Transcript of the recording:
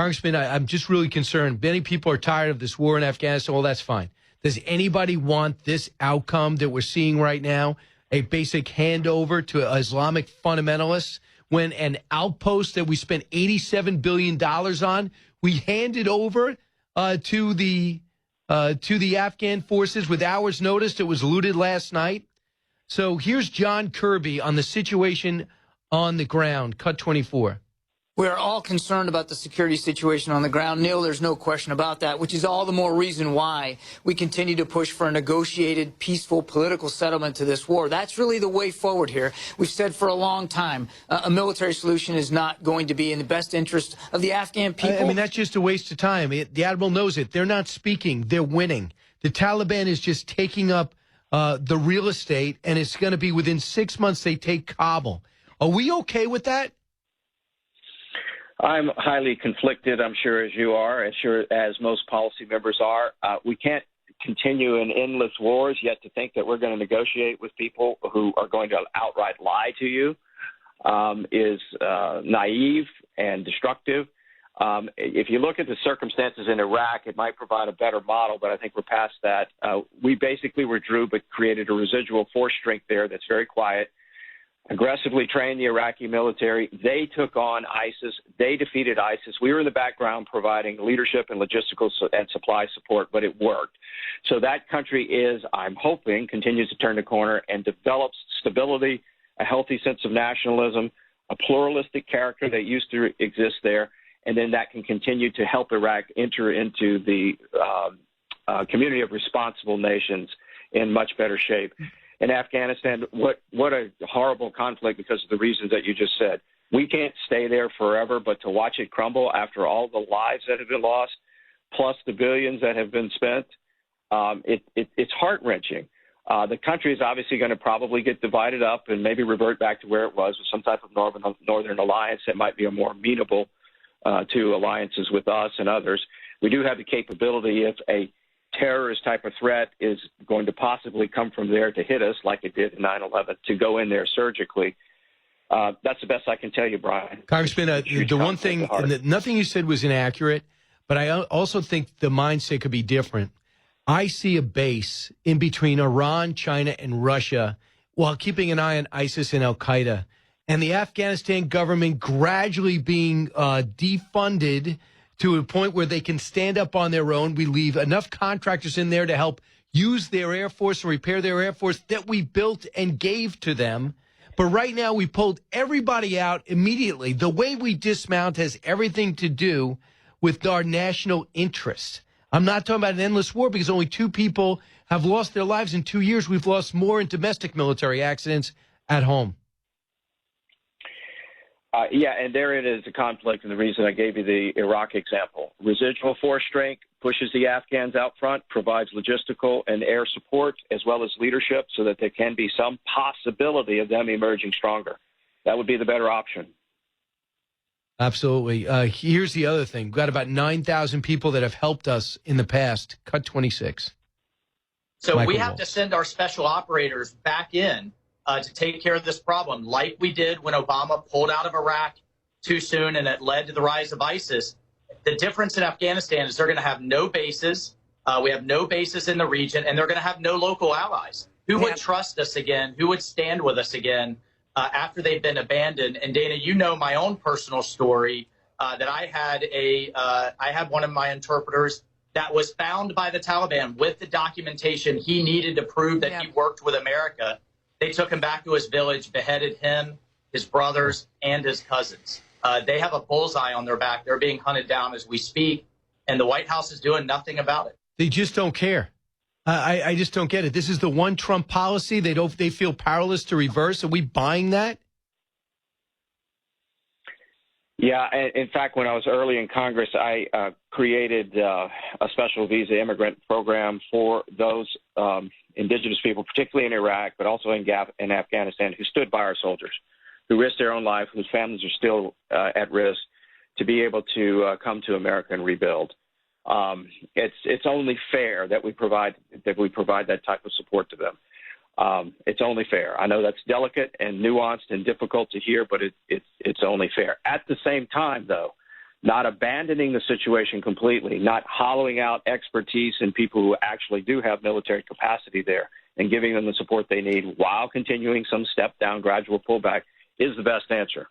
Congressman, I'm just really concerned. Many people are tired of this war in Afghanistan. Well, that's fine. Does anybody want this outcome that we're seeing right now, a basic handover to Islamic fundamentalists, when an outpost that we spent $87 billion on, we handed over to the Afghan forces with hours' notice? It was looted last night. So here's John Kirby on the situation on the ground. Cut 24. We are all concerned about the security situation on the ground. Neil, there's no question about that, which is all the more reason why we continue to push for a negotiated, peaceful political settlement to this war. That's really the way forward here. We've said for a long time a military solution is not going to be in the best interest of the Afghan people. I mean, that's just a waste of time. The Admiral knows it. They're not speaking. They're winning. The Taliban is just taking up the real estate, and it's going to be within 6 months they take Kabul. Are we okay with that? I'm highly conflicted, I'm sure, as you are, as sure as most policy members are. We can't continue in endless wars, yet to think that we're going to negotiate with people who are going to outright lie to you is naive and destructive. If you look at the circumstances in Iraq, it might provide a better model, but I think we're past that. We basically withdrew but created a residual force strength there that's very quiet. Aggressively trained the Iraqi military. They took on ISIS. They defeated ISIS. We were in the background providing leadership and logistical and supply support, but it worked. So that country is, I'm hoping, continues to turn the corner and develops stability, a healthy sense of nationalism, a pluralistic character that used to exist there, and then that can continue to help Iraq enter into the community of responsible nations in much better shape. In Afghanistan, what a horrible conflict because of the reasons that you just said. We can't stay there forever, but to watch it crumble after all the lives that have been lost, plus the billions that have been spent, it's heart-wrenching. The country is obviously going to probably get divided up and maybe revert back to where it was with some type of northern alliance that might be a more amenable to alliances with us and others. We do have the capability, if a terrorist type of threat is going to possibly come from there to hit us like it did in 9/11, to go in there surgically. That's the best I can tell you, Brian. Congressman, the one thing, and nothing you said was inaccurate, but I also think the mindset could be different. I see a base in between Iran, China, and Russia while keeping an eye on ISIS and al-Qaeda. And the Afghanistan government gradually being defunded to a point where they can stand up on their own. We leave enough contractors in there to help use their Air Force and repair their Air Force that we built and gave to them. But right now, we pulled everybody out immediately. The way we dismount has everything to do with our national interest. I'm not talking about an endless war because only 2 people have lost their lives in 2 years. We've lost more in domestic military accidents at home. Yeah, and there it is, the conflict, and the reason I gave you the Iraq example. Residual force strength pushes the Afghans out front, provides logistical and air support as well as leadership so that there can be some possibility of them emerging stronger. That would be the better option. Absolutely. Here's the other thing. We've got about 9,000 people that have helped us in the past. Cut 26. So Michael we have Wolf. to send our special operators back in to take care of this problem, like we did when Obama pulled out of Iraq too soon and it led to the rise of ISIS. The difference in Afghanistan is they're going to have no bases. We have no bases in the region, and they're going to have no local allies. Who would trust us again? Who would stand with us again after they've been abandoned? And Dana, you know my own personal story that I had one of my interpreters that was found by the Taliban with the documentation he needed to prove that he worked with America. They took him back to his village, beheaded him, his brothers, and his cousins. They have a bullseye on their back. They're being hunted down as we speak, and the White House is doing nothing about it. They just don't care. I just don't get it. This is the one Trump policy. They feel powerless to reverse. Are we buying that? Yeah, in fact, when I was early in Congress, I created a special visa immigrant program for those indigenous people, particularly in Iraq, but also in Afghanistan, who stood by our soldiers, who risked their own life, whose families are still at risk, to be able to come to America and rebuild. It's only fair that we provide that type of support to them. It's only fair. I know that's delicate and nuanced and difficult to hear, but it's only fair. At the same time, though, not abandoning the situation completely, not hollowing out expertise in people who actually do have military capacity there, and giving them the support they need while continuing some step down, gradual pullback is the best answer.